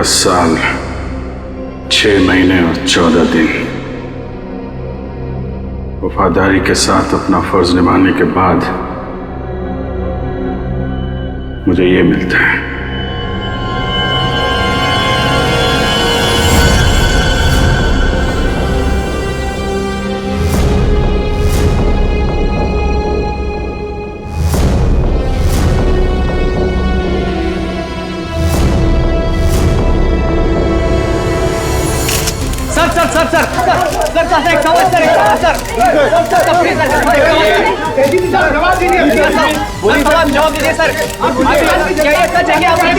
10 साल 6 महीने और 14 दिन वफादारी के साथ अपना फर्ज निभाने के बाद मुझे ये मिलता है। जवाब दीजिए सर। क्या ये सच है कि आपने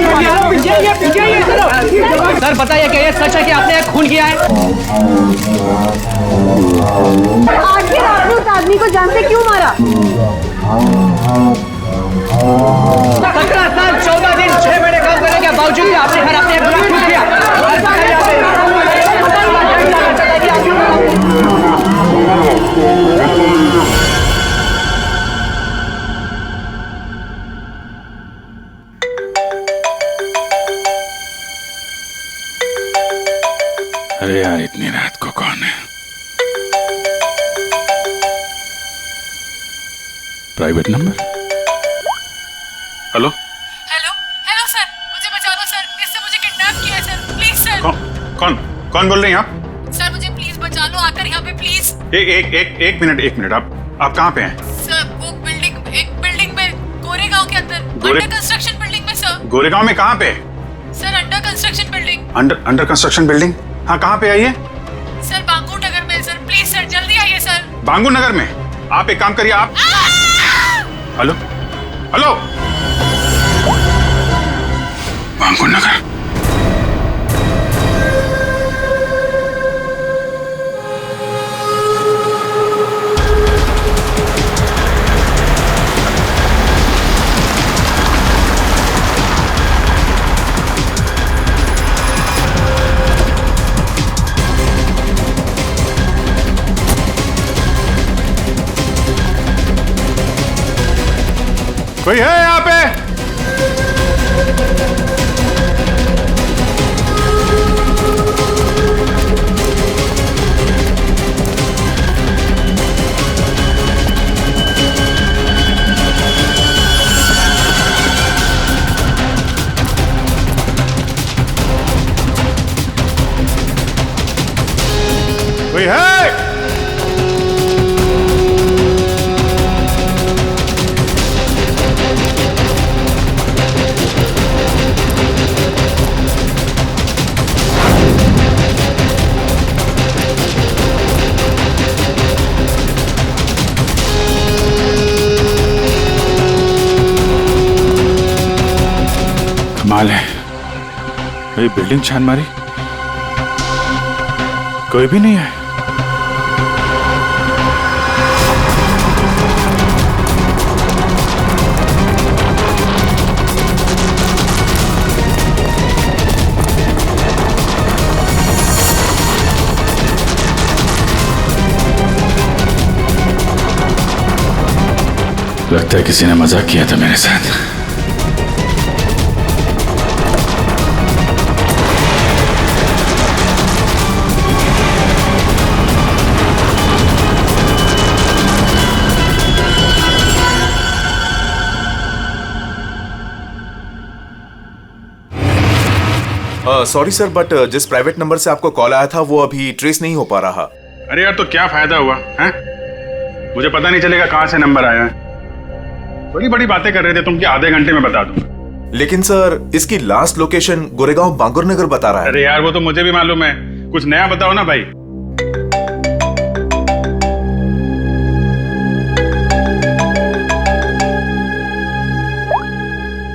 सर बताइए क्या ये सच है कि आपने खून किया है? आखिर आपने उस आदमी को जान से क्यों मारा? 17 साल 14 दिन 6 महीने काम करने के बावजूद आपने घर अपने खून किया। अरे यार इतनी रात को कौन है? Private number. Hello hello hello sir, मुझे बचा दो सर, इससे मुझे किडनैप किया है सर, प्लीज सर। कौन बोल रही हैं आप? सर मुझे प्लीज बचा लो, आकर यहाँ पे प्लीज। एक मिनट आप कहाँ पे हैं? सर वो एक बिल्डिंग में गोरेगांव के अंदर, अंडर कंस्ट्रक्शन बिल्डिंग में सर। गोरेगांव में कहाँ पे? Sir under construction building. Under construction building? हाँ कहाँ पे आइए? सर बांगूर नगर में सर, प्लीज सर जल्दी आइए सर। बांगूर नगर में? आप एक काम करिए आप। हेलो हेलो बांगूर नगर। कोई है यहाँ पे? कोई है? कमाल है, ये बिल्डिंग छान मारी, कोई भी नहीं है। लगता है किसी ने मजाक किया था मेरे साथ। सॉरी सर, बट जिस प्राइवेट नंबर से आपको कॉल आया था वो अभी ट्रेस नहीं हो पा रहा। अरे यार तो क्या फायदा हुआ है? मुझे पता नहीं चलेगा कहां से नंबर आया है। बड़ी बड़ी बातें कर रहे थे तुम कि आधे घंटे में बता दूंगा। लेकिन सर इसकी लास्ट लोकेशन गोरेगांव बांगुर नगर बता रहा है। अरे यार वो तो मुझे भी मालूम है, कुछ नया बताओ ना भाई।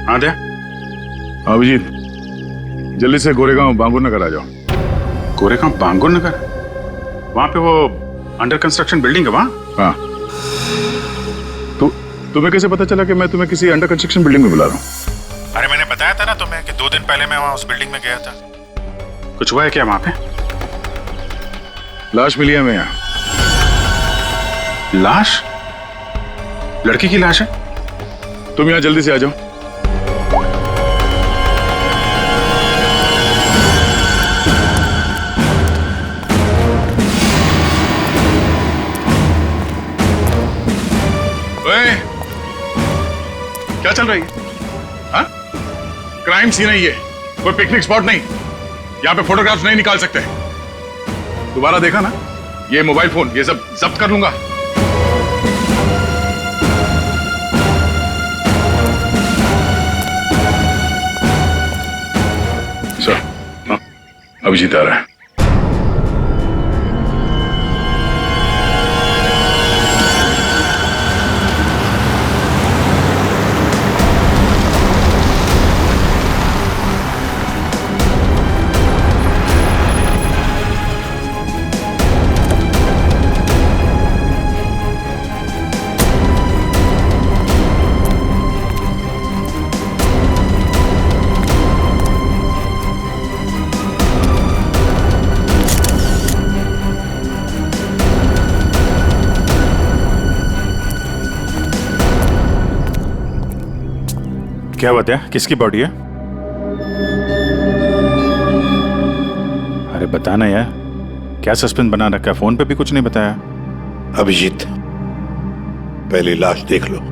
हाँ दे अभिजीत, जल्दी से गोरेगांव बांगुर नगर आ जाओ। गोरेगांव बांगुर नगर? वहां पे वो अंडर कंस्ट्रक्शन बिल्डिंग है वहां? हाँ। तुम्हें कैसे पता चला कि मैं तुम्हें किसी अंडर कंस्ट्रक्शन बिल्डिंग में बुला रहा हूँ? अरे मैंने बताया था ना तुम्हें कि 2 दिन पहले मैं वहां उस बिल्डिंग में गया था। कुछ हुआ है क्या वहां पे? लाश मिली है मैं यहाँ। लाश? लड़की की लाश है? तुम यहाँ जल्दी से आ जाओ। रही है? हाँ? क्राइम सीन है ये, कोई पिकनिक स्पॉट नहीं। यहाँ पे फोटोग्राफ्स नहीं निकाल सकते। दोबारा देखा ना, ये मोबाइल फोन ये सब जब्त कर लूंगा। सर, अभिजीत आ रहा है। क्या बात है? किसकी बॉडी है? अरे बताना यार, क्या सस्पेंस बना रखा है? फोन पे भी कुछ नहीं बताया। अभिजीत, पहले लाश देख लो।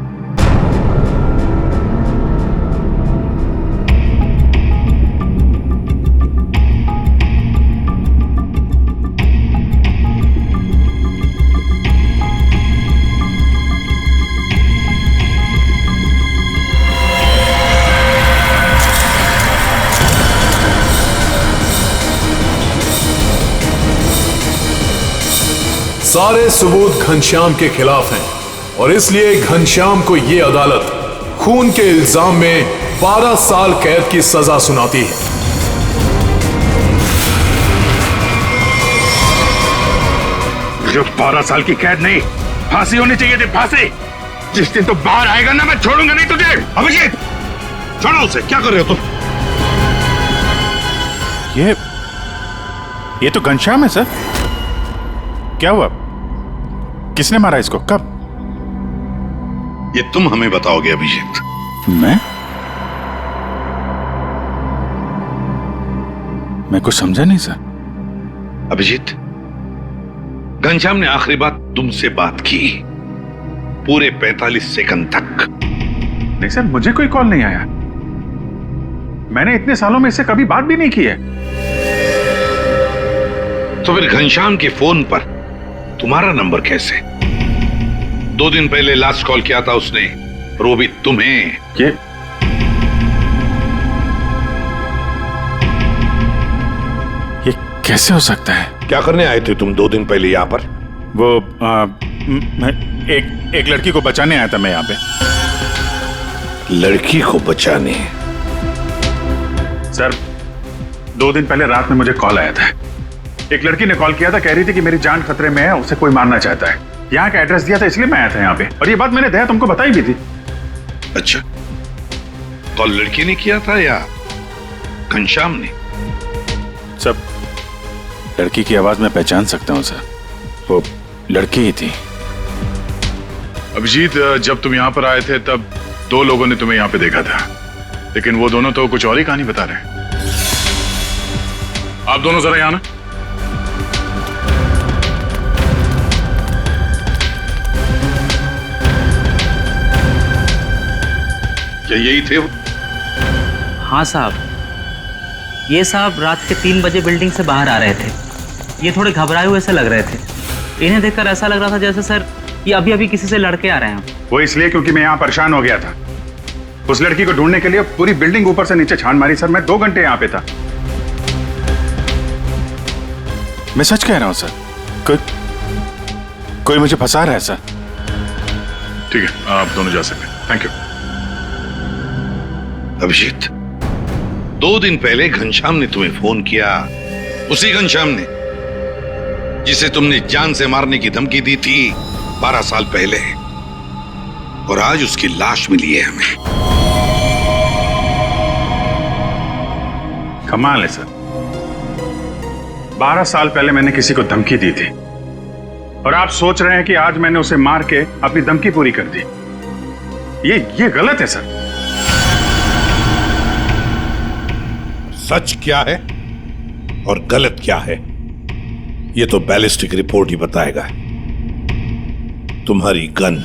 सारे सबूत घनश्याम के खिलाफ हैं और इसलिए घनश्याम को यह अदालत खून के इल्जाम में 12 साल कैद की सजा सुनाती है। जो 12 साल की कैद नहीं, फांसी होनी चाहिए थी, फांसी। जिस दिन तो बाहर आएगा ना, मैं छोड़ूंगा नहीं तुझे। अभिजीत, छोड़ो उसे। क्या कर रहे हो तुम? ये तो घनश्याम है सर। क्या हुआ? किसने मारा इसको? कब? ये तुम हमें बताओगे अभिजीत। मैं कुछ समझा नहीं सर। अभिजीत, घनश्याम ने आखिरी बात तुमसे बात की पूरे 45 सेकंड तक। नहीं सर, मुझे कोई कॉल नहीं आया। मैंने इतने सालों में इससे कभी बात भी नहीं की है। तो फिर घनश्याम के फोन पर तुम्हारा नंबर कैसे? 2 दिन पहले लास्ट कॉल किया था उसने, और वो भी तुम्हें। ये कैसे हो सकता है? क्या करने आए थे तुम 2 दिन पहले यहाँ पर? वो एक लड़की को बचाने आया था मैं यहाँ पे। लड़की को बचाने? सर, 2 दिन पहले रात में मुझे कॉल आया था। एक लड़की ने कॉल किया था, कह रही थी कि मेरी जान खतरे में है, उसे कोई मारना चाहता है। यहाँ का एड्रेस दिया था, इसलिए मैं आया था यहाँ पे। और ये बात मैंने दया तुमको बताई भी थी। अच्छा, कॉल लड़की ने किया था या घनश्याम ने? सब लड़की की आवाज में पहचान सकता हूँ सर, वो लड़की ही थी। अभिजीत, जब तुम यहाँ पर आए थे तब 2 लोगों ने तुम्हें यहाँ पे देखा था, लेकिन वो दोनों तो कुछ और ही कहानी बता रहे हैं। आप दोनों जरा यहाँ ना। क्या यही थे वो? हाँ साहब, ये साहब रात के 3 बजे बिल्डिंग से बाहर आ रहे थे। ये थोड़े घबराए हुए से लग रहे थे। इन्हें देखकर ऐसा लग रहा था जैसे सर ये अभी अभी किसी से लड़के आ रहे हैं। वो इसलिए क्योंकि मैं यहाँ परेशान हो गया था। उस लड़की को ढूंढने के लिए पूरी बिल्डिंग ऊपर से नीचे छान मारी सर। मैं 2 घंटे यहाँ पे था। मैं सच कह रहा हूँ सर, कोई मुझे फंसा रहा है सर। ठीक है, आप दोनों जा सकते हैं। Thank you. अभिजीत, 2 दिन पहले घनश्याम ने तुम्हें फोन किया, उसी घनश्याम ने जिसे तुमने जान से मारने की धमकी दी थी 12 साल पहले, और आज उसकी लाश मिली है हमें। कमाल है सर, 12 साल पहले मैंने किसी को धमकी दी थी और आप सोच रहे हैं कि आज मैंने उसे मार के अपनी धमकी पूरी कर दी। ये गलत है सर। सच क्या है और गलत क्या है, यह तो बैलिस्टिक रिपोर्ट ही बताएगा। तुम्हारी गन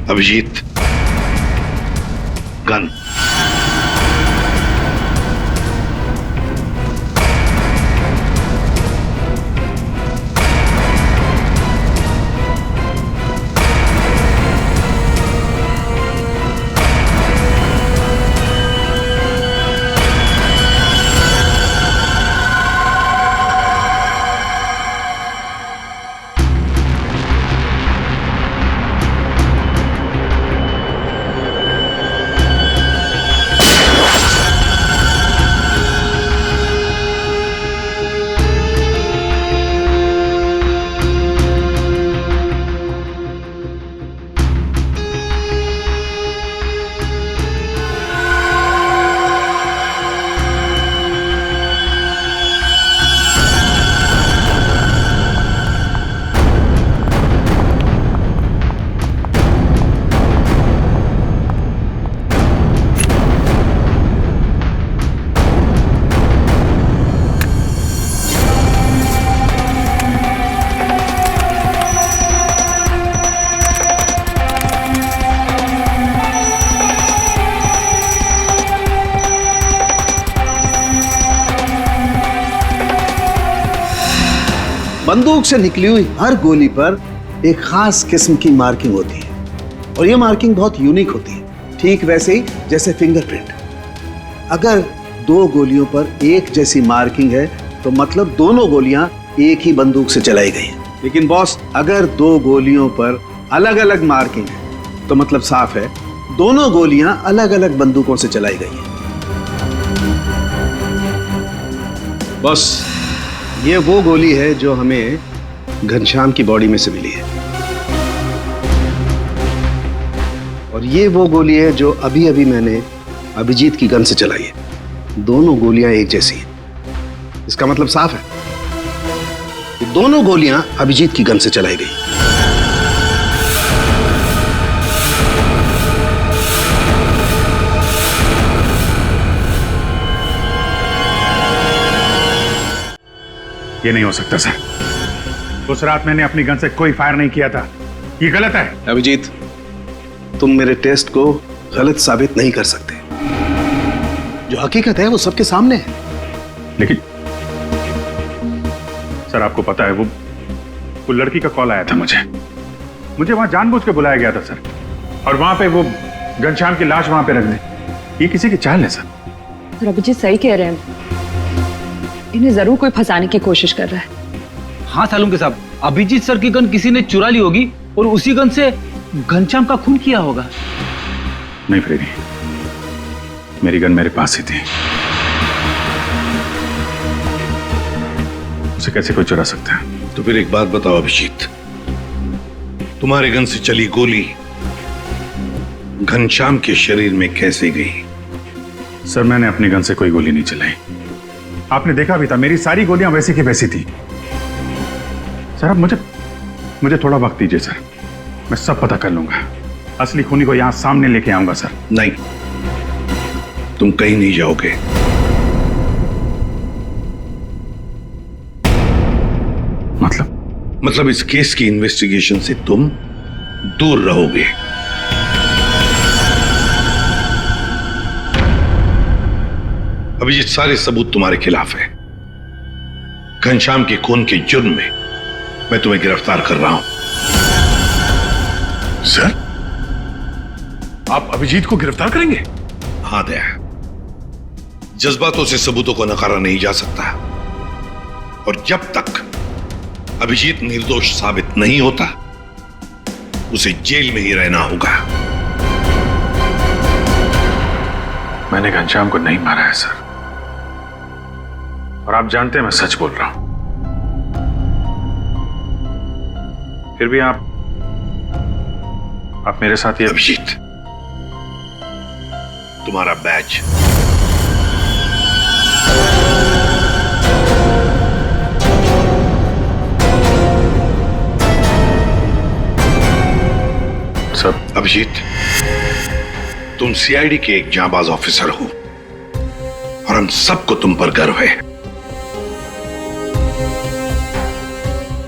अभिजीत, गन। बंदूक से निकली हुई हर गोली पर एक खास किस्म की मार्किंग होती है और ये मार्किंग बहुत यूनिक होती है, ठीक वैसे ही जैसे फिंगरप्रिंट। अगर दो गोलियों पर एक जैसी मार्किंग है तो मतलब दोनों गोलियां एक ही बंदूक से चलाई गई हैं। लेकिन बॉस, अगर दो गोलियों पर अलग अलग मार्किंग है तो मतलब साफ है दोनों गोलियां अलग अलग बंदूकों से चलाई गई हैं। बॉस, ये वो गोली है जो हमें घनश्याम की बॉडी में से मिली है और ये वो गोली है जो अभी अभी मैंने अभिजीत की गन से चलाई है। दोनों गोलियां एक जैसी हैं। इसका मतलब साफ है कि दोनों गोलियां अभिजीत की गन से चलाई गई। ये नहीं हो सकता सर। उस रात मैंने अपनी गन से कोई फायर नहीं किया था। ये गलत है। अभिजीत, तुम मेरे टेस्ट को गलत साबित नहीं कर सकते। जो हकीकत है वो सबके सामने है। लेकिन सर, आपको पता है वो लड़की का कॉल आया था मुझे वहां जानबूझ के बुलाया गया था सर, और वहां पे वो घनश्याम की लाश वहां पे रख दी। ये किसी की चाल है सर। अभिजीत सही कह रहे हैं, इन्हें जरूर कोई फंसाने की कोशिश कर रहा है। हाँ सालुंके साहब, अभिजीत सर की गन किसी ने चुरा ली होगी और उसी गन से घनश्याम का खून किया होगा। नहीं फ्रेडी, मेरी गन मेरे पास ही थी। उसे कैसे कोई चुरा सकता है? तो फिर एक बात बताओ अभिजीत, तुम्हारे गन से चली गोली घनश्याम के शरीर में कैसे गई? सर, मैंने अपनी गन से कोई गोली नहीं चलाई। आपने देखा भी था, मेरी सारी गोलियां वैसी की वैसी थी। सर, अब मुझे थोड़ा वक्त दीजिए सर, मैं सब पता कर लूंगा। असली खूनी को यहां सामने लेके आऊंगा सर। नहीं, तुम कहीं नहीं जाओगे। मतलब इस केस की इन्वेस्टिगेशन से तुम दूर रहोगे। अभिजीत, सारे सबूत तुम्हारे खिलाफ है। घनश्याम के खून के जुर्म में मैं तुम्हें गिरफ्तार कर रहा हूं। सर, आप अभिजीत को गिरफ्तार करेंगे? हाँ दया, जज्बातों से सबूतों को नकारा नहीं जा सकता, और जब तक अभिजीत निर्दोष साबित नहीं होता उसे जेल में ही रहना होगा। मैंने घनश्याम को नहीं मारा है सर, और आप जानते हैं मैं सच बोल रहा हूं। फिर भी आप मेरे साथ ये। अभिजीत, तुम्हारा बैच। सर, अभिजीत, तुम सीआईडी के एक जांबाज ऑफिसर हो और हम सबको तुम पर गर्व है,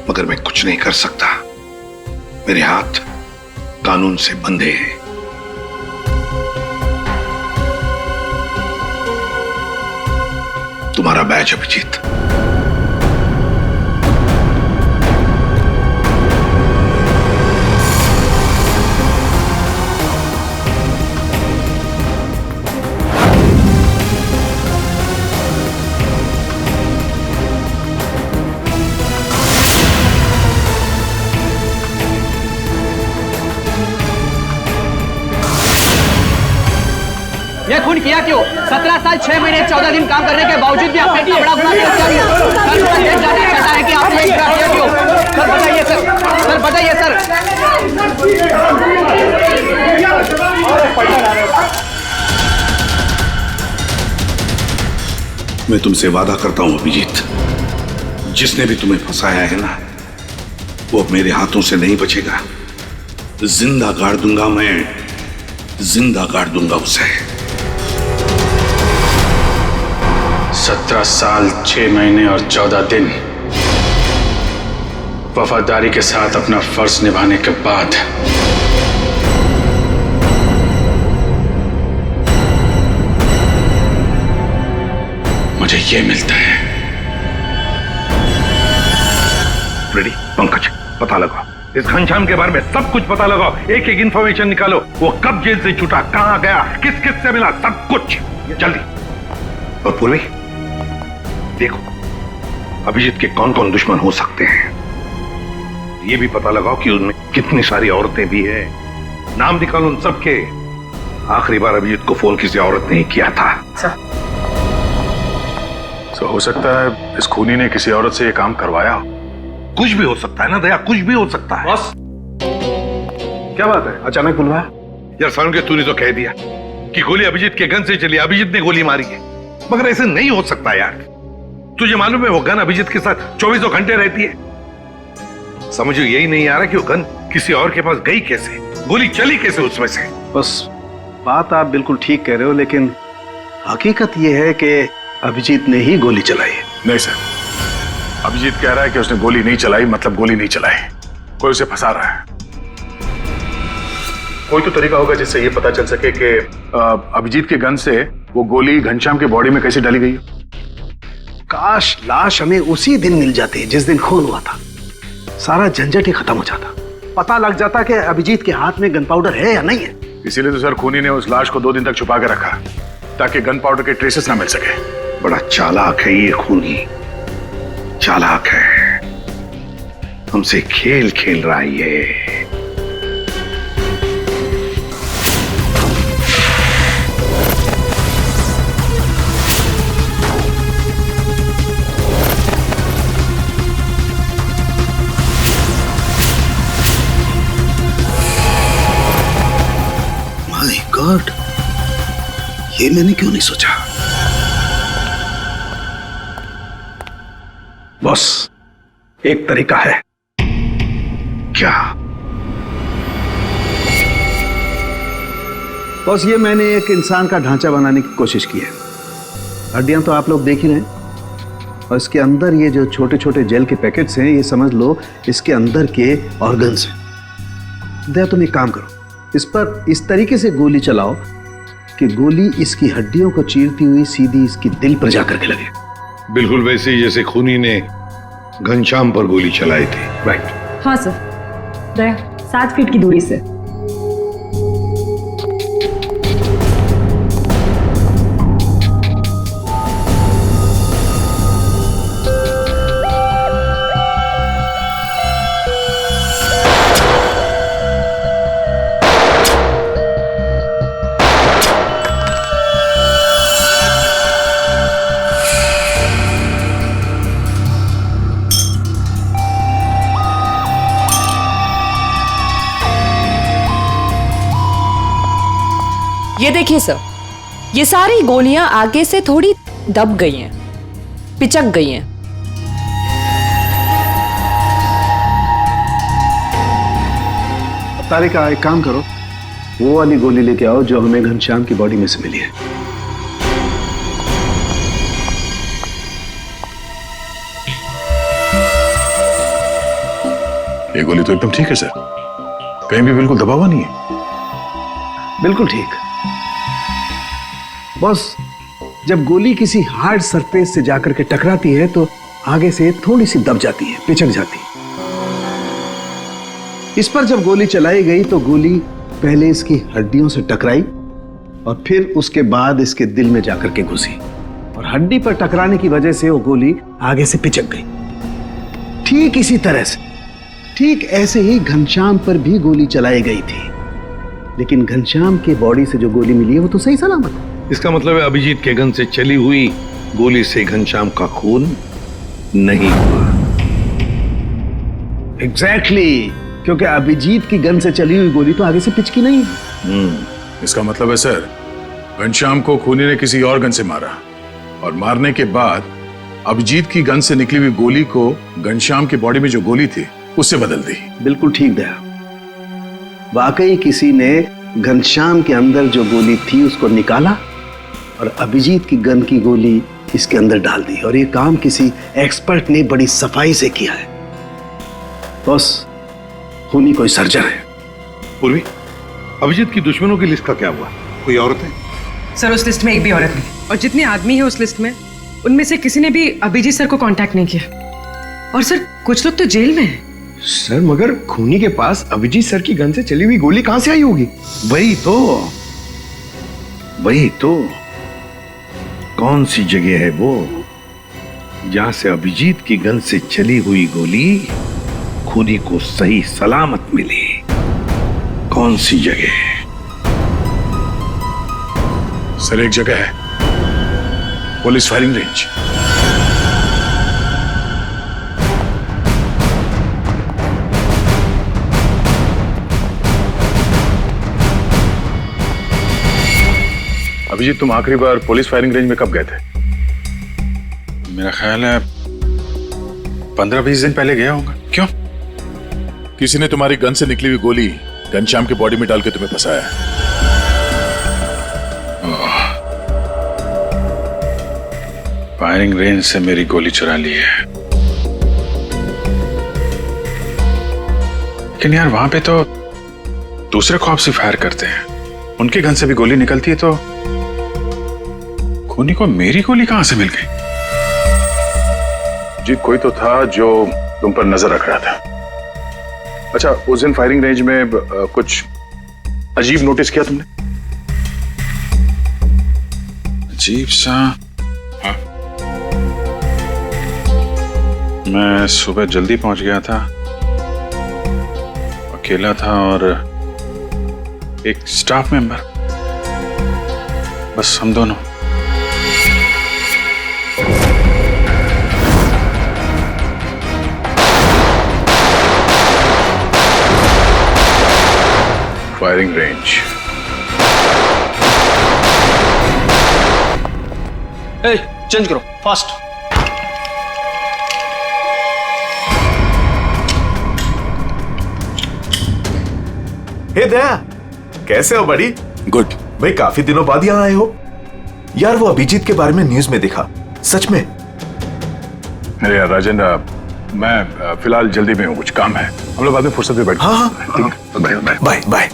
मगर मैं कुछ नहीं कर सकता। मेरे हाथ कानून से बंधे हैं। तुम्हारा बैच अभिजीत। ये खून किया क्यों? 17 साल 6 महीने 14 दिन काम करने के बावजूद भी आपने इतना बड़ा गुनाह क्यों किया? सर मुझे जेल जाने चाहता है कि आपने इतना किया क्यों? सर बताइए सर, सर बताइए सर। मैं तुमसे वादा करता हूं अभिजीत, जिसने भी तुम्हें फंसाया है ना, वो मेरे हाथों से नहीं बचेगा। जिंदा गाड़ दूंगा मैं, जिंदा गाड़ दूंगा उसे। 17 साल 6 महीने और 14 दिन वफादारी के साथ अपना फर्ज निभाने के बाद मुझे ये मिलता है। रेडी? पंकज, पता लगाओ इस घनश्याम के बारे में, सब कुछ पता लगाओ, एक एक इंफॉर्मेशन निकालो। वो कब जेल से छूटा, कहां गया, किस किस से मिला, सब कुछ जल्दी। और पूर्वी, देखो अभिजीत के कौन कौन दुश्मन हो सकते हैं, ये भी पता लगाओ कि उनमें कितनी सारी औरतें भी है। नाम निकालो उन सबके। आखिरी बार अभिजीत को फोन किसी औरत ने ही किया था। तो हो सकता है इस खूनी ने किसी औरत से ये काम करवाया हो। कुछ भी हो सकता है ना दया, कुछ भी हो सकता है। बस क्या बात है, अचानक बुलवाया? यार सारुण के तूने तो कह दिया कि गोली अभिजीत के गन से चली, अभिजीत ने गोली मारी है, मगर ऐसे नहीं हो सकता यार। तुझे मालूम है वो गन अभिजीत के साथ 24 घंटे रहती है। समझो यही नहीं आ रहा कि वो गन किसी और के पास गई कैसे, गोली चली कैसे उसमें से। बस बात आप बिल्कुल ठीक कह रहे हो, लेकिन हकीकत यह है कि अभिजीत ने ही गोली चलाई है। नहीं सर, अभिजीत कह रहा है कि उसने गोली नहीं चलाई, मतलब गोली नहीं चलाई, कोई उसे फंसा रहा है। कोई तो तरीका होगा जिससे ये पता चल सके कि अभिजीत के गन से वो गोली घनश्याम के बॉडी में कैसे डाली गई है। काश लाश हमें उसी दिन मिल जाती जिस दिन खून हुआ था, सारा झंझट ही खत्म हो जाता, पता लग जाता कि अभिजीत के हाथ में गन पाउडर है या नहीं है। इसीलिए तो सर खूनी ने उस लाश को 2 दिन तक छुपा के रखा, ताकि गन पाउडर के ट्रेसेस ना मिल सके। बड़ा चालाक है ये खूनी, चालाक है, हमसे खेल खेल रहा है ये। माय गॉड, ये मैंने क्यों नहीं सोचा। बॉस, एक तरीका है। क्या? बॉस, ये मैंने एक इंसान का ढांचा बनाने की कोशिश की है। हड्डियां तो आप लोग देख ही रहे हैं, और इसके अंदर ये जो छोटे छोटे जेल के पैकेट्स हैं, ये समझ लो इसके अंदर के ऑर्गन्स हैं। दया, तुम एक काम करो, इस पर इस तरीके से गोली चलाओ कि गोली इसकी हड्डियों को चीरती हुई सीधी इसकी दिल पर जाकर के लगे। बिल्कुल वैसे ही जैसे खूनी ने घनश्याम पर गोली चलाई थी। राइट। हाँ सर, दया 7 फीट की दूरी से। ये देखिए सर, ये सारी गोलियां आगे से थोड़ी दब गई हैं, पिचक गई हैं। तारिका, एक काम करो, वो वाली गोली लेके आओ जो हमें घनश्याम की बॉडी में से मिली है। ये गोली तो एकदम ठीक है सर, कहीं भी बिल्कुल दबा हुआ नहीं है। बिल्कुल ठीक। बॉस, जब गोली किसी हार्ड सरफेस से जाकर के टकराती है तो आगे से थोड़ी सी दब जाती है, पिचक जाती है। इस पर जब गोली चलाई गई तो गोली पहले इसकी हड्डियों से टकराई और फिर उसके बाद इसके दिल में जाकर के घुसी और हड्डी पर टकराने की वजह से वो गोली आगे से पिचक गई। ठीक इसी तरह से, ठीक ऐसे ही घनश्याम पर भी गोली चलाई गई थी, लेकिन घनश्याम के बॉडी से जो गोली मिली है वो तो सही सलामत है। इसका मतलब है अभिजीत के गन से चली हुई गोली से घनश्याम का खून नहीं हुआ। एग्जैक्टली, क्योंकि अभिजीत की गन से चली हुई गोली तो आगे से पिचकी नहीं है। इसका मतलब है सर, घनश्याम को खूनी ने किसी और गन से मारा और मारने के बाद अभिजीत की गन से निकली हुई गोली को घनश्याम की बॉडी में जो गोली थी उससे बदल दी। बिल्कुल ठीक दया, वाकई किसी ने घनश्याम के अंदर जो गोली थी उसको निकाला और अभिजीत की गन की गोली इसके अंदर डाल दी, और ये काम किसी एक्सपर्ट ने बड़ी सफाई से किया है। बस खूनी कोई सर्जन है। पूर्वी, अभिजीत की दुश्मनों की लिस्ट का क्या हुआ? कोई औरत है? सर उस लिस्ट में एक भी औरत नहीं, और जितने आदमी है उस लिस्ट में उनमें से किसी ने भी अभिजीत सर को कांटेक्ट नहीं किया। और सर कुछ लोग तो जेल में हैं। सर मगर खूनी के पास अभिजीत सर की गन से चली हुई गोली कहां से आई होगी? वही तो कौन सी जगह है वो जहां से अभिजीत की गन से चली हुई गोली खूनी को सही सलामत मिली? कौन सी जगह? सर एक जगह है, पुलिस फायरिंग रेंज। अभिजीत, तुम आखिरी बार पुलिस फायरिंग रेंज में कब गए थे? मेरा ख्याल है 15-20 दिन पहले गया होगा। क्यों? किसी ने तुम्हारी गन से निकली हुई गोली घनश्याम की बॉडी में डाल के तुम्हें फंसाया है। फायरिंग रेंज से मेरी गोली चुरा ली है, लेकिन यार वहां पे तो दूसरे खौफ से फायर करते हैं, उनकी गन से भी गोली निकलती है, तो खूनी को मेरी गोली कहां से मिल गई? जी कोई तो था जो तुम पर नजर रख रहा था। अच्छा, उस दिन फायरिंग रेंज में कुछ अजीब नोटिस किया तुमने? अजीब सा? हाँ, मैं सुबह जल्दी पहुंच गया था, अकेला था और एक स्टाफ मेंबर, बस हम दोनों। Firing range. चेंज करो फास्ट। हे दया, कैसे हो बड़ी? गुड। भाई काफी दिनों बाद यहाँ आए हो। यार वो अभिजीत के बारे में न्यूज में देखा, सच में? अरे यार राजन, मैं फिलहाल जल्दी में हूँ, कुछ काम है, हम लोग बाद में फुर्सत में बैठ। हाँ, ठीक है, बाय बाय बाय।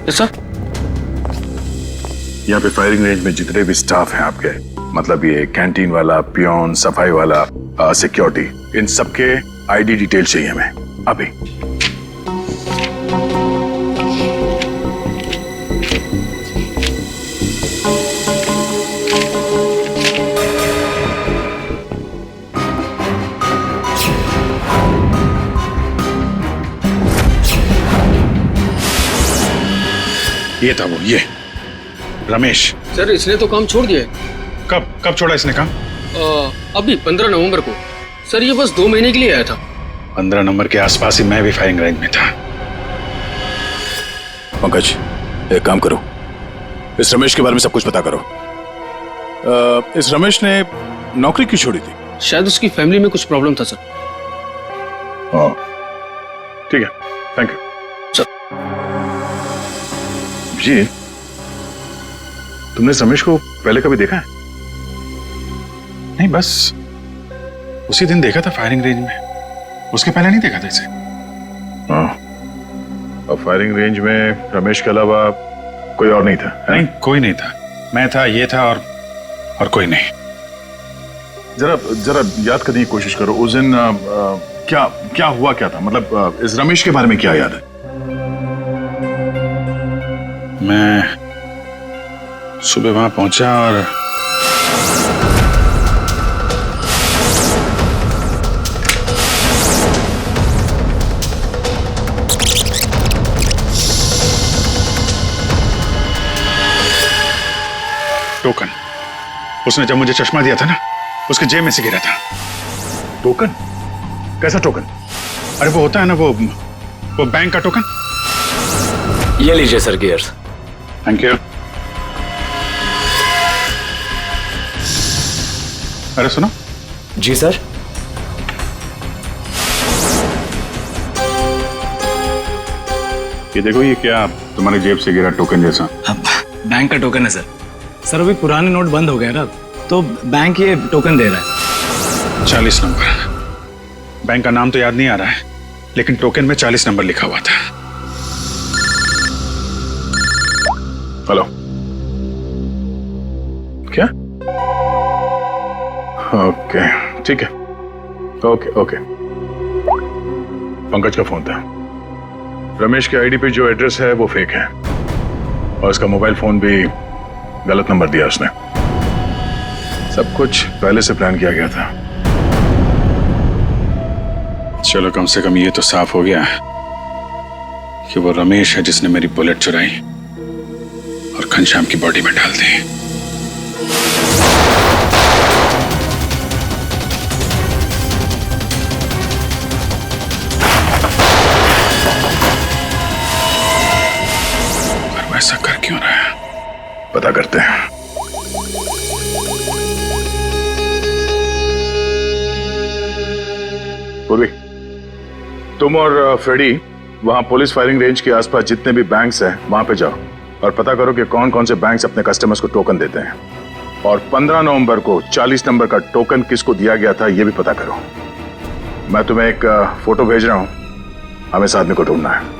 सर, यहाँ पे फायरिंग रेंज में जितने भी स्टाफ हैं आपके, मतलब ये कैंटीन वाला, पियोन, सफाई वाला, सिक्योरिटी, इन सबके आईडी डिटेल चाहिए हमें अभी। ये था वो, ये रमेश। सर इसने तो काम छोड़ दिया है। कब छोड़ा इसने काम? अभी 15 नवंबर को। सर ये बस 2 महीने के लिए आया था। 15 नंबर के आसपास ही मैं भी फायरिंग रेंज में था। पंकज, एक काम करो, इस रमेश के बारे में सब कुछ पता करो। इस रमेश ने नौकरी क्यों छोड़ी थी? शायद उसकी फैमिली में कुछ प्रॉब्लम था सर। ठीक है, थैंक यू सर। जी, तुमने इस रमेश को पहले कभी देखा है? नहीं, बस उसी दिन देखा था फायरिंग रेंज में, उसके पहले नहीं देखा था इसे। हाँ, और फायरिंग रेंज में रमेश के अलावा कोई और नहीं था? नहीं, कोई नहीं था। मैं था, ये था और कोई नहीं। जरा याद करने की कोशिश करो, उस दिन क्या हुआ, क्या था? मतलब इस रमेश के बारे में क्या याद है? मैं सुबह वहां पहुंचा और टोकन, उसने जब मुझे चश्मा दिया था ना, उसके जेब में से गिरा था। टोकन? कैसा टोकन? अरे वो होता है ना, वो बैंक का टोकन। ये लीजिए सर गियर्स। Thank you. अरे सुनो। जी सर। ये देखो, ये क्या तुम्हारी जेब से गिरा टोकन जैसा? बैंक का टोकन है सर। सर अभी पुराने नोट बंद हो गए ना, तो बैंक ये टोकन दे रहा है। 40 नंबर। बैंक का नाम तो याद नहीं आ रहा है, लेकिन टोकन में 40 नंबर लिखा हुआ था। हेलो, क्या? ओके, ठीक है। ओके। पंकज का फोन था। रमेश के आईडी पे जो एड्रेस है वो फेक है, और उसका मोबाइल फोन भी गलत नंबर दिया उसने। सब कुछ पहले से प्लान किया गया था। चलो, कम से कम ये तो साफ हो गया कि वो रमेश है जिसने मेरी बुलेट चुराई और घनश्याम की बॉडी में डाल दी। पर वैसा कर क्यों रहा है? पता करते हैं। पूर्वी, तुम और फ्रेडी वहां पुलिस फायरिंग रेंज के आसपास जितने भी बैंक्स हैं वहां पे जाओ और पता करो कि कौन कौन से बैंक्स अपने कस्टमर्स को टोकन देते हैं, और 15 नवंबर को 40 नंबर का टोकन किसको दिया गया था ये भी पता करो। मैं तुम्हें एक फोटो भेज रहा हूं, हमें इस आदमी को ढूंढना है।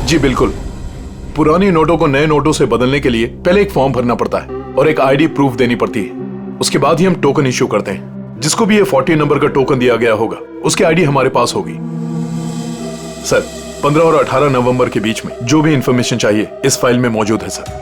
जी बिल्कुल। पुरानी नोटों को नए नोटों से बदलने के लिए पहले एक फॉर्म भरना पड़ता है और एक आईडी प्रूफ देनी पड़ती है। उसके बाद ही हम टोकन इश्यू करते हैं। जिसको भी ये 40 नंबर का टोकन दिया गया होगा उसकी आईडी हमारे पास होगी। सर, 15 और 18 नवंबर के बीच में जो भी इंफॉर्मेशन चाहिए इस फाइल में मौजूद है सर।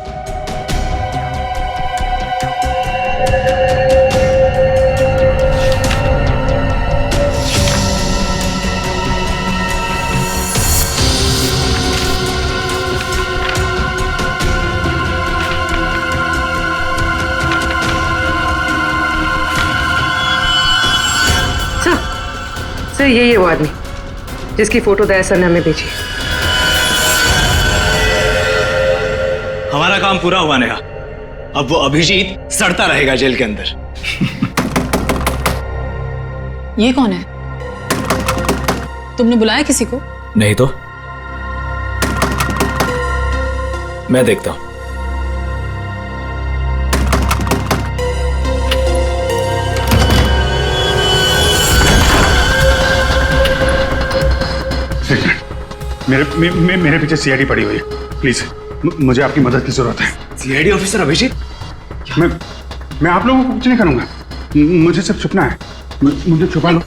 सर ये वो आदमी जिसकी फोटो दया सर ने हमें भेजी। हमारा काम पूरा हुआ नेहा। अब वो अभिजीत सड़ता रहेगा जेल के अंदर। ये कौन है? तुमने बुलाया किसी को? नहीं तो मैं देखता हूं। मेरे पीछे सीआईडी पड़ी हुई है। प्लीज, मुझे आपकी मदद की जरूरत है। CID officer Abhijeet? मैं आप लोगों को कुछ नहीं करूंगा, मुझे सिर्फ छुपना है। मुझे छुपा लो।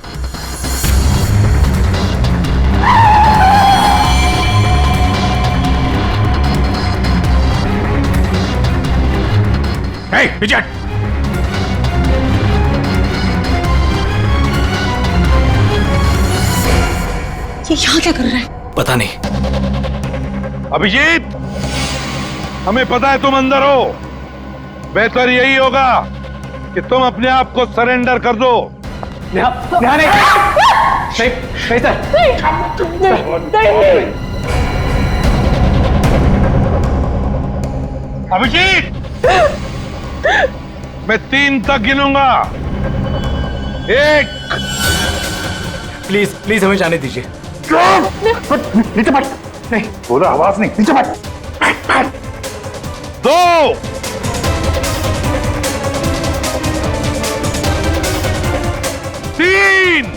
विजय, ये यहाँ क्या कर रहा है? पता नहीं। अभिजीत, हमें पता है तुम अंदर हो। बेहतर यही होगा कि तुम अपने आप को सरेंडर कर दो। सही सर। अभिजीत, मैं 3 तक गिनूंगा। 1। प्लीज प्लीज हमें जाने दीजिए। नीचे बैठ। नहीं बोला आवाज नहीं, नीचे बैठ। 2। 3।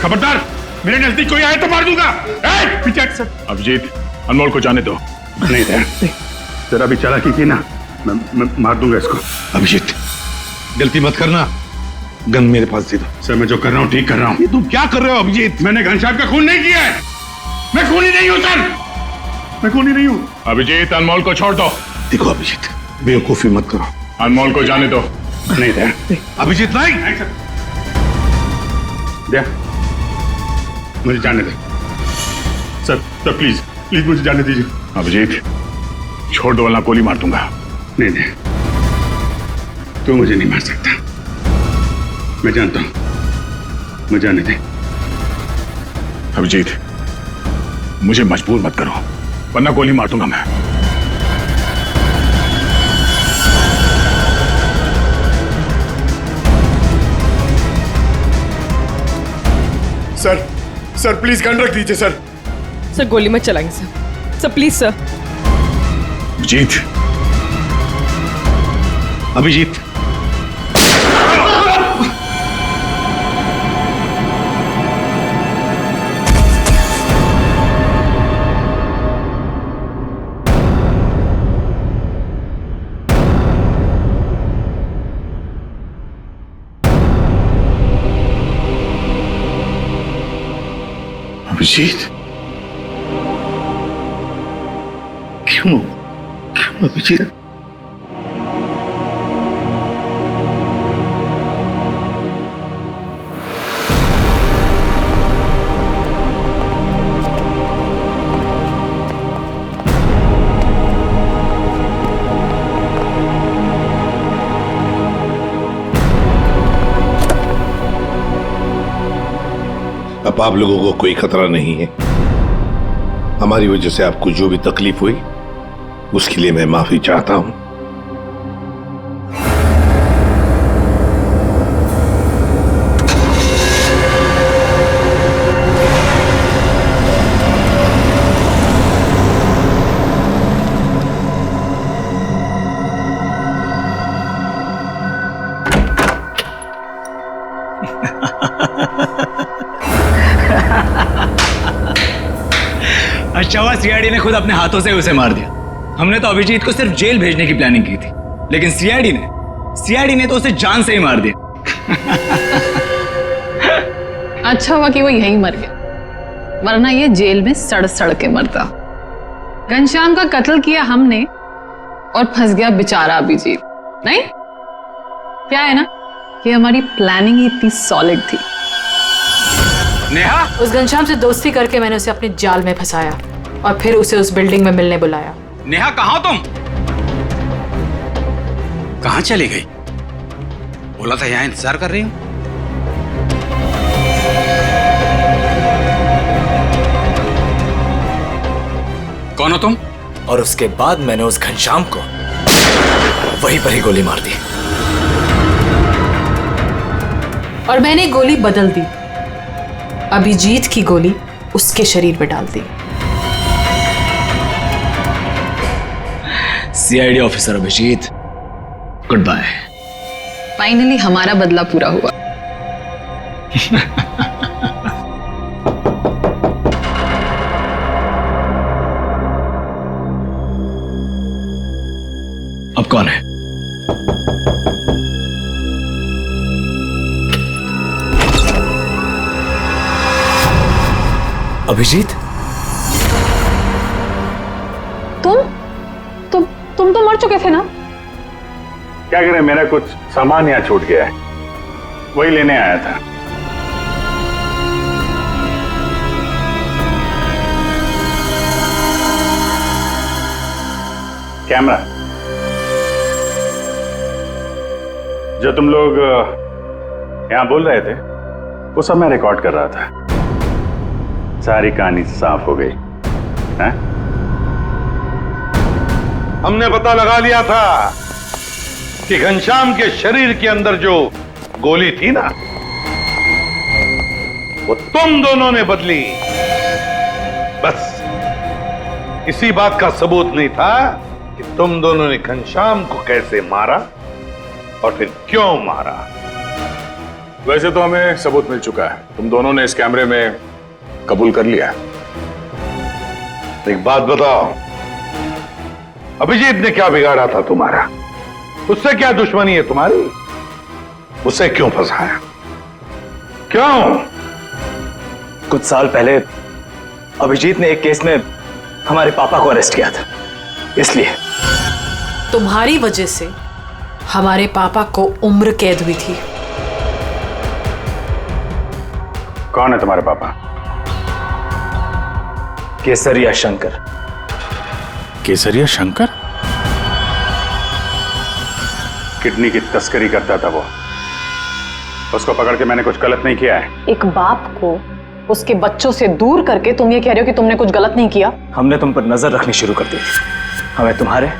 खबरदार, मेरे नजदीक कोई आए तो मार दूंगा। पीछे हट सर। अभिजीत, अनमोल को जाने दो। नहीं दे, जरा भी चालाकी की ना, मैं मार दूंगा इसको। अभिजीत, गलती मत करना। गन मेरे पास दे दो। सर, मैं जो कर रहा हूँ ठीक कर रहा हूँ। ये तुम क्या कर रहे हो अभिजीत? मैंने घनश्याम का खून नहीं किया है। मैं खूनी नहीं हूँ सर, मैं खूनी नहीं हूँ। अभिजीत, अनमोल को छोड़ दो। देखो अभिजीत, बेवकूफी मत करो। अनमोल को जाने दो। नहीं दे। अभिजीत नहीं। दे, मुझे जाने दे सर। सर प्लीज प्लीज मुझे जाने दीजिए। अभिजीत, छोड़ दो वरना गोली मार दूंगा। नहीं नहीं, तू मुझे नहीं मार सकता, मैं जानता हूं। मुझे जाने दे। अभिजीत, मुझे मजबूर मत करो वरना गोली मार दूंगा मैं। सर सर प्लीज गन रख दीजिए सर। सर गोली मत चलाएंगे sir. Sir please sir. Abhijeet, Abhijeet, Abhijeet, क्यों अभिजीत? अब आप लोगों को कोई खतरा नहीं है। हमारी वजह से आपको जो भी तकलीफ हुई उसके लिए मैं माफी चाहता हूं। अच्छा हुआ सीआईडी ने खुद अपने हाथों से उसे मार दिया। हमने तो अभिजीत को सिर्फ जेल भेजने की प्लानिंग की थी, लेकिन सीआईडी ने तो उसे जान से ही मार दिया। अच्छा हुआ कि वो यहीं मर गया, वरना ये जेल में सड़ सड़ के मरता। घनश्याम का कत्ल किया हमने और फंस गया बेचारा अभिजीत। नहीं, क्या है ना कि हमारी प्लानिंग ही इतनी सॉलिड थी। नेहा, उस घनश्याम से दोस्ती करके मैंने उसे अपने जाल में फंसाया और फिर उसे उस बिल्डिंग में मिलने बुलाया। नेहा कहाँ तुम? कहाँ चली गई? बोला था यहाँ इंतजार कर रही हूँ। कौन हो तुम? और उसके बाद मैंने उस घनश्याम को वहीं पर ही गोली मार दी। और मैंने गोली बदल दी, अभिजीत की गोली उसके शरीर पे डाल दी। CID officer Abhijeet, good bye. Finally हमारा बदला पूरा हुआ। अब कौन है? अभिजीत, तुम तो मर चुके थे ना? क्या करें, मेरा कुछ सामान यहाँ छूट गया है, वही लेने आया था। कैमरा जो तुम लोग यहां बोल रहे थे वो सब मैं रिकॉर्ड कर रहा था। सारी कहानी साफ हो गई है? हमने पता लगा लिया था कि घनश्याम के शरीर के अंदर जो गोली थी ना, वो तुम दोनों ने बदली। बस इसी बात का सबूत नहीं था कि तुम दोनों ने घनश्याम को कैसे मारा और फिर क्यों मारा। वैसे तो हमें सबूत मिल चुका है, तुम दोनों ने इस कैमरे में कबूल कर लिया। एक बात बताओ, अभिजीत ने क्या बिगाड़ा था तुम्हारा? उससे क्या दुश्मनी है तुम्हारी? उसे क्यों फंसाया? क्यों? कुछ साल पहले अभिजीत ने एक केस में हमारे पापा को अरेस्ट किया था, इसलिए। तुम्हारी वजह से हमारे पापा को उम्र कैद हुई थी। कौन है तुम्हारे पापा? केसरिया शंकर। केसरिया शंकर? किडनी की तस्करी करता था वो। उसको पकड़ के मैंने कुछ गलत नहीं किया है। एक बाप को उसके बच्चों से दूर करके तुम ये कह रहे हो कि तुमने कुछ गलत नहीं किया? हमने तुम पर नजर रखनी शुरू कर दी थी। हमें तुम्हारे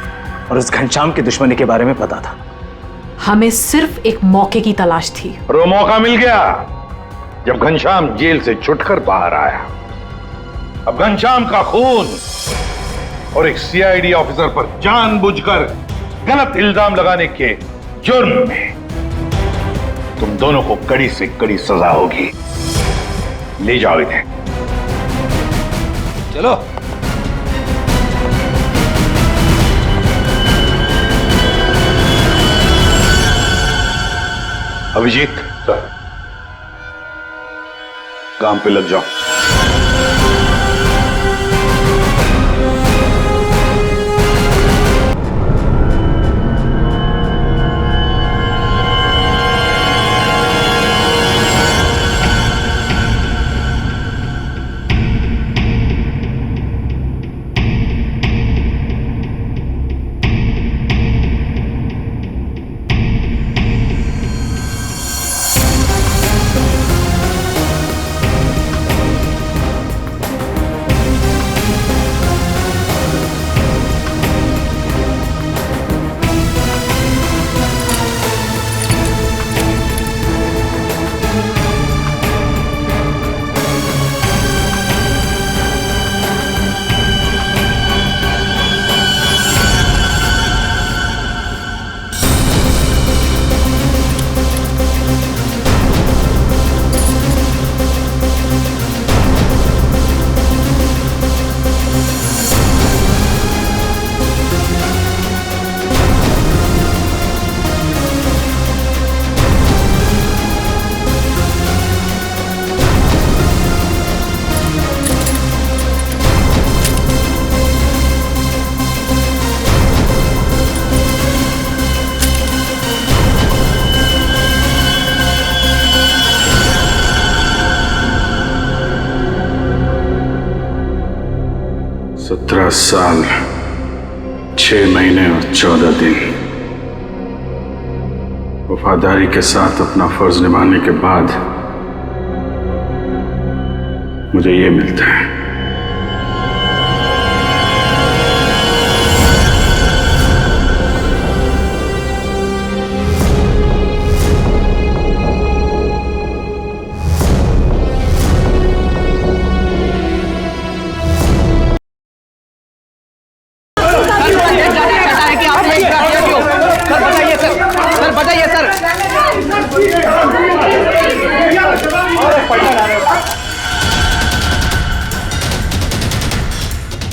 और उस घनश्याम की दुश्मनी के बारे में पता था। हमें सिर्फ एक मौके की तलाश थी, और वो मौका मिल गया जब घनश्याम जेल से छुटकर बाहर आया। अब घनश्याम का खून और एक सीआईडी ऑफिसर पर जानबूझकर गलत इल्जाम लगाने के जुर्म में तुम दोनों को कड़ी से कड़ी सजा होगी। ले जाओ इन्हें। चलो। अभिजीत, काम पे लग जाओ। साल 6 महीने और 14 दिन वफादारी के साथ अपना फर्ज निभाने के बाद मुझे ये मिलता है।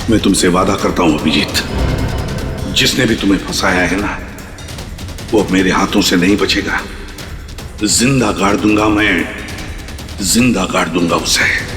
मैं तुमसे वादा करता हूं अभिजीत, जिसने भी तुम्हें फंसाया है ना, वो अब मेरे हाथों से नहीं बचेगा। जिंदा गाड़ दूंगा मैं, जिंदा गाड़ दूंगा उसे।